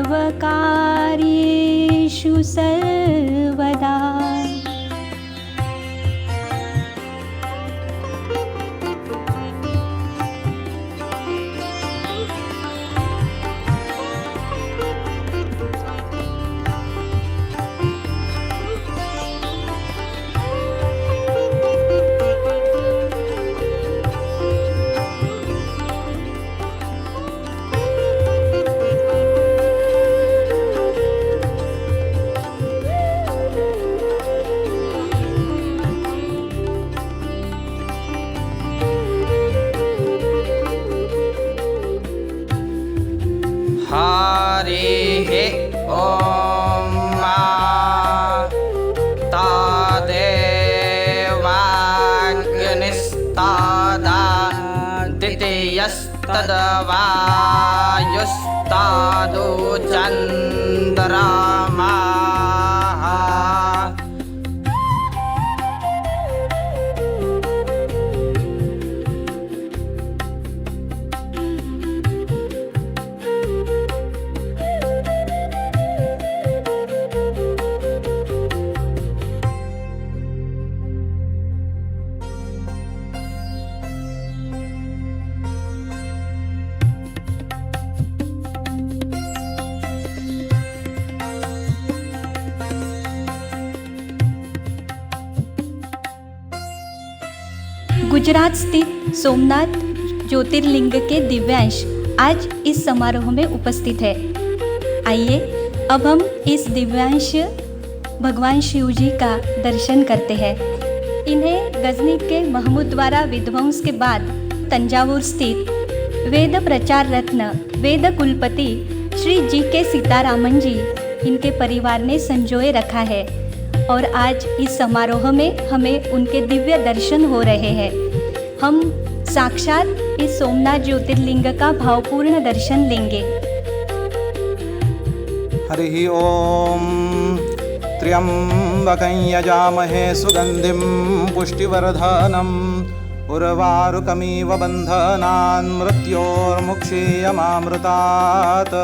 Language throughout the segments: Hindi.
सर्वकार्येषु सर्वदा। हरिः ॐ तदेवाग्निस्तादा द्वितीयस्तद्वायुस्तादु चन्द्रमा। गुजरात स्थित सोमनाथ ज्योतिर्लिंग के दिव्यांश आज इस समारोह में उपस्थित है। आइए अब हम इस दिव्यांश भगवान शिव जी का दर्शन करते हैं। इन्हें गजनी के महमूद द्वारा विध्वंस के बाद तंजावुर स्थित वेद प्रचार रत्न वेद कुलपति श्री जी के सीतारामन जी इनके परिवार ने संजोए रखा है और आज इस समारोह में हमें उनके दिव्य दर्शन हो रहे हैं। हम साक्षात इस सोमनाथ ज्योतिर्लिंग का भावपूर्ण दर्शन लेंगे। हरिः ॐ त्र्यम्बकं यजामहे सुगन्धिं पुष्टिवर्धनम् उर्वारुकमिव बन्धनान् मृत्योर्मुक्षीयमामृतात्।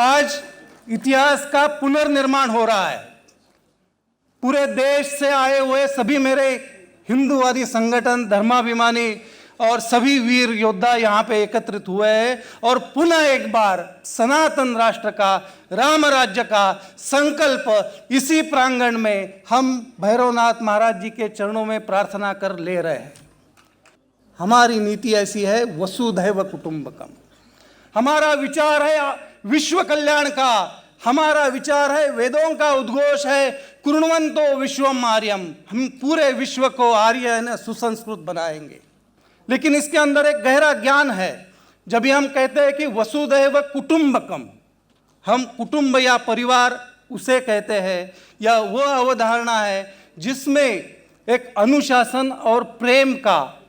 आज इतिहास का पुनर्निर्माण हो रहा है। पूरे देश से आए हुए सभी मेरे हिंदूवादी संगठन, धर्माभिमानी और सभी वीर योद्धा यहाँ पे एकत्रित हुए हैं और पुनः एक बार सनातन राष्ट्र का, राम राज्य का संकल्प इसी प्रांगण में हम भैरवनाथ महाराज जी के चरणों में प्रार्थना कर ले रहे हैं। हमारी नीति ऐसी है, वसुधैव कुटुंबकम। हमारा विचार है विश्व कल्याण का, हमारा विचार है वेदों का उद्घोष है, कुर्वन्तो विश्वम आर्यम। हम पूरे विश्व को आर्य सुसंस्कृत बनाएंगे। लेकिन इसके अंदर एक गहरा ज्ञान है। जब भी हम कहते हैं कि वसुधैव कुटुंबकम, हम कुटुंब या परिवार उसे कहते हैं, या वो अवधारणा है जिसमें एक अनुशासन और प्रेम का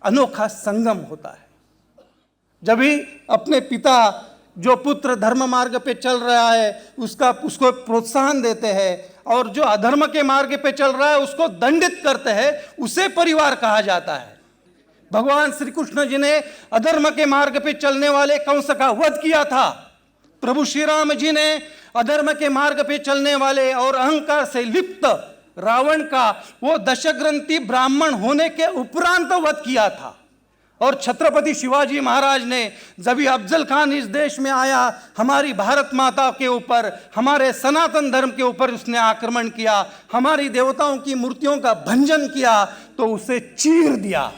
अनोखा संगम होता है। जब भी अपने पिता जो पुत्र धर्म मार्ग पे चल रहा है उसको प्रोत्साहन देते हैं, और जो अधर्म के मार्ग पे चल रहा है उसको दंडित करते हैं, उसे परिवार कहा जाता है। भगवान श्री कृष्ण जी ने अधर्म के मार्ग पे चलने वाले कंस का वध किया था। प्रभु श्री राम जी ने अधर्म के मार्ग पे चलने वाले और अहंकार से लिप्त रावण का वो दशग्रंथी ब्राह्मण होने के उपरांत वध किया था। और छत्रपति शिवाजी महाराज ने जब भी अफजल खान इस देश में आया, हमारी भारत माता के ऊपर, हमारे सनातन धर्म के ऊपर उसने आक्रमण किया, हमारी देवताओं की मूर्तियों का भंजन किया, तो उसे चीर दिया।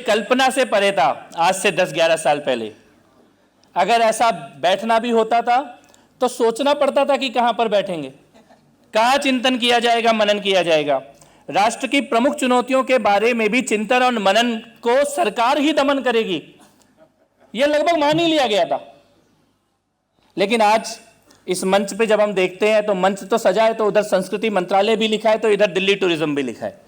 कल्पना से परे था आज से 10-11 साल पहले। अगर ऐसा बैठना भी होता था तो सोचना पड़ता था कि कहां पर बैठेंगे, कहां चिंतन किया जाएगा, मनन किया जाएगा। राष्ट्र की प्रमुख चुनौतियों के बारे में भी चिंतन और मनन को सरकार ही दमन करेगी, यह लगभग मान ही लिया गया था। लेकिन आज इस मंच पे जब हम देखते हैं तो मंच तो सजा है, तो उधर संस्कृति मंत्रालय भी लिखा है, तो इधर दिल्ली टूरिज्म भी लिखा है।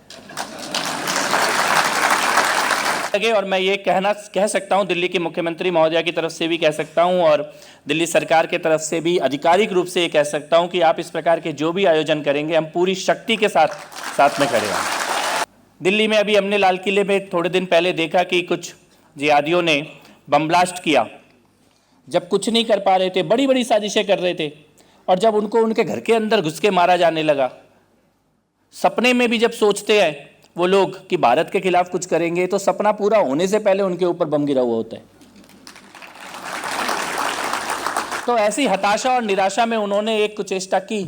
और मैं ये कह सकता हूं, दिल्ली के मुख्यमंत्री महोदया की तरफ से भी कह सकता हूं और दिल्ली सरकार की तरफ से भी आधिकारिक रूप से ये कह सकता हूं कि आप इस प्रकार के जो भी आयोजन करेंगे, हम पूरी शक्ति के साथ में खड़े हैं। दिल्ली में अभी हमने लाल किले में थोड़े दिन पहले देखा कि कुछ जिहादियों ने बम ब्लास्ट किया। जब कुछ नहीं कर पा रहे थे, बड़ी बड़ी साजिशें कर रहे थे, और जब उनको उनके घर के अंदर घुस के मारा जाने लगा, सपने में भी जब सोचते हैं वो लोग कि भारत के खिलाफ कुछ करेंगे, तो सपना पूरा होने से पहले उनके ऊपर बम गिरा हुआ होता है। तो ऐसी हताशा और निराशा में उन्होंने एक कुचेष्टा की,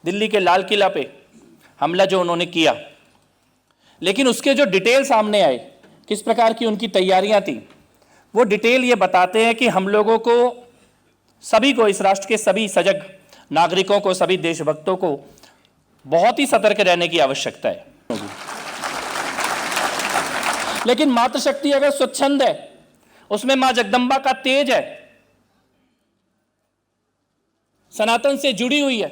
दिल्ली के लाल किला पे हमला जो उन्होंने किया। लेकिन उसके जो डिटेल सामने आए, किस प्रकार की उनकी तैयारियां थी, वो डिटेल ये बताते हैं कि हम लोगों को, सभी को, इस राष्ट्र के सभी सजग नागरिकों को, सभी देशभक्तों को बहुत ही सतर्क रहने की आवश्यकता है। लेकिन मातृशक्ति अगर स्वच्छंद है, उसमें मां जगदंबा का तेज है, सनातन से जुड़ी हुई है,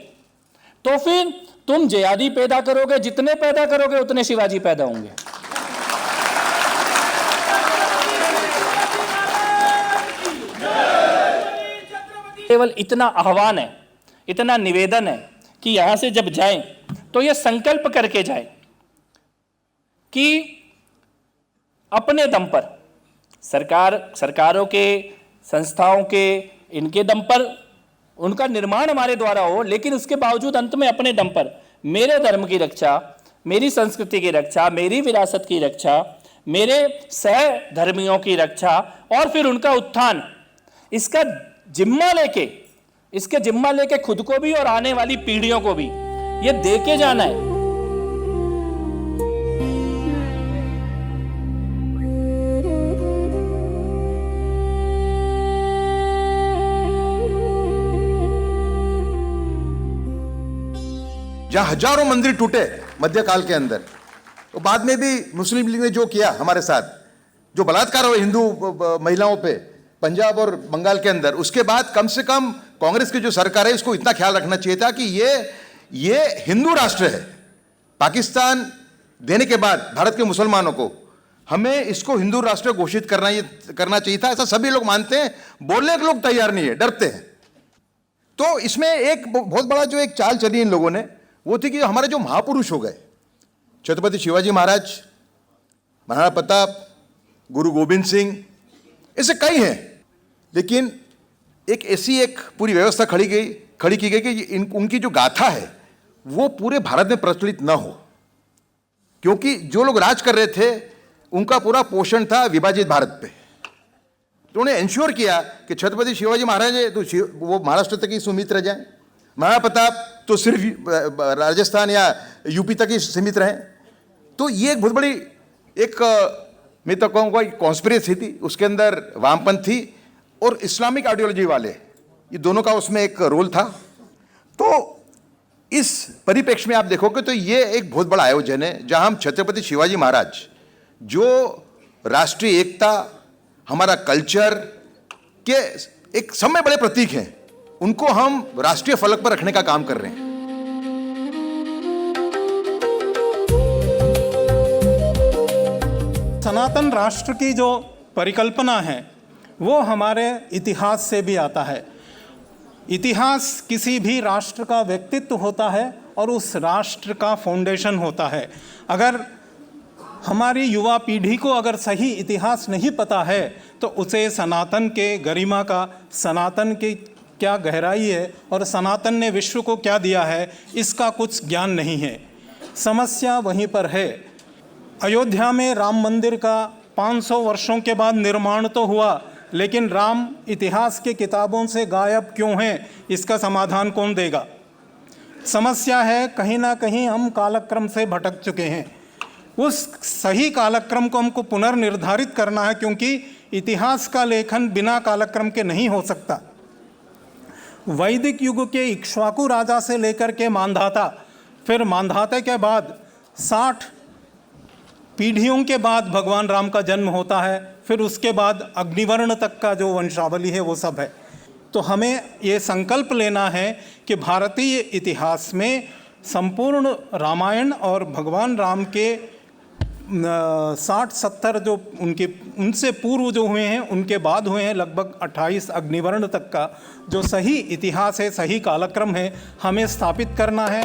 तो फिर तुम जिहादी पैदा करोगे, जितने पैदा करोगे उतने शिवाजी पैदा होंगे। केवल इतना आह्वान है, इतना निवेदन है कि यहां से जब जाएं तो यह संकल्प करके जाएं कि अपने दम पर, सरकारों के, संस्थाओं के, इनके दम पर उनका निर्माण हमारे द्वारा हो, लेकिन उसके बावजूद अंत में अपने दम पर मेरे धर्म की रक्षा, मेरी संस्कृति की रक्षा, मेरी विरासत की रक्षा, मेरे सहधर्मियों की रक्षा और फिर उनका उत्थान, इसका जिम्मा लेके खुद को भी और आने वाली पीढ़ियों को भी ये दे के जाना है। जहां हजारों मंदिर टूटे मध्यकाल के अंदर, तो बाद में भी मुस्लिम लीग ने जो किया हमारे साथ, जो बलात्कार हुए हिंदू महिलाओं पे पंजाब और बंगाल के अंदर, उसके बाद कम से कम कांग्रेस की जो सरकार है इसको इतना ख्याल रखना चाहिए था कि ये हिंदू राष्ट्र है। पाकिस्तान देने के बाद भारत के मुसलमानों को हमें इसको हिंदू राष्ट्र घोषित करना चाहिए था। ऐसा सभी लोग मानते हैं, बोलने के लोग तैयार नहीं है, डरते हैं। तो इसमें एक बहुत बड़ा जो एक चाल चली इन लोगों ने, वो थी कि हमारे जो महापुरुष हो गए, छत्रपति शिवाजी महाराज, महाराणा प्रताप, गुरु गोविंद सिंह, ऐसे कई हैं, लेकिन एक ऐसी एक पूरी व्यवस्था खड़ी की गई कि उनकी जो गाथा है वो पूरे भारत में प्रचलित न हो, क्योंकि जो लोग राज कर रहे थे उनका पूरा पोषण था विभाजित भारत पे। तो उन्हें इंश्योर किया कि छत्रपति शिवाजी महाराज तो वो महाराष्ट्र तक ही सीमित रह जाएं, महाराणा प्रताप तो सिर्फ राजस्थान या यूपी तक ही सीमित रहे। तो ये एक बहुत बड़ी मैं तो कहूँगा कॉन्स्पिरेसी थी, उसके अंदर वामपंथी और इस्लामिक आइडियोलॉजी वाले, ये दोनों का उसमें एक रोल था। तो इस परिप्रेक्ष्य में आप देखोगे तो ये एक बहुत बड़ा आयोजन है जहां हम छत्रपति शिवाजी महाराज, जो राष्ट्रीय एकता, हमारा कल्चर के एक समय बड़े प्रतीक हैं, उनको हम राष्ट्रीय फलक पर रखने का काम कर रहे हैं। सनातन राष्ट्र की जो परिकल्पना है वो हमारे इतिहास से भी आता है। इतिहास किसी भी राष्ट्र का व्यक्तित्व होता है और उस राष्ट्र का फाउंडेशन होता है। अगर हमारी युवा पीढ़ी को अगर सही इतिहास नहीं पता है तो उसे सनातन के गरिमा का, सनातन की क्या गहराई है और सनातन ने विश्व को क्या दिया है, इसका कुछ ज्ञान नहीं है। समस्या वहीं पर है। अयोध्या में राम मंदिर का 500 वर्षों के बाद निर्माण तो हुआ, लेकिन राम इतिहास के किताबों से गायब क्यों हैं, इसका समाधान कौन देगा? समस्या है कहीं ना कहीं हम कालक्रम से भटक चुके हैं। उस सही कालक्रम को हमको पुनर्निर्धारित करना है, क्योंकि इतिहास का लेखन बिना कालक्रम के नहीं हो सकता। वैदिक युग के इक्ष्वाकु राजा से लेकर के मांधाता, फिर मांधाता के बाद 60 पीढ़ियों के बाद भगवान राम का जन्म होता है, फिर उसके बाद अग्निवर्ण तक का जो वंशावली है वो सब है। तो हमें ये संकल्प लेना है कि भारतीय इतिहास में संपूर्ण रामायण और भगवान राम के 60-70 जो उनसे पूर्व जो हुए हैं, उनके बाद हुए हैं लगभग 28 अग्निवर्ण तक का जो सही इतिहास है, सही कालक्रम है, हमें स्थापित करना है।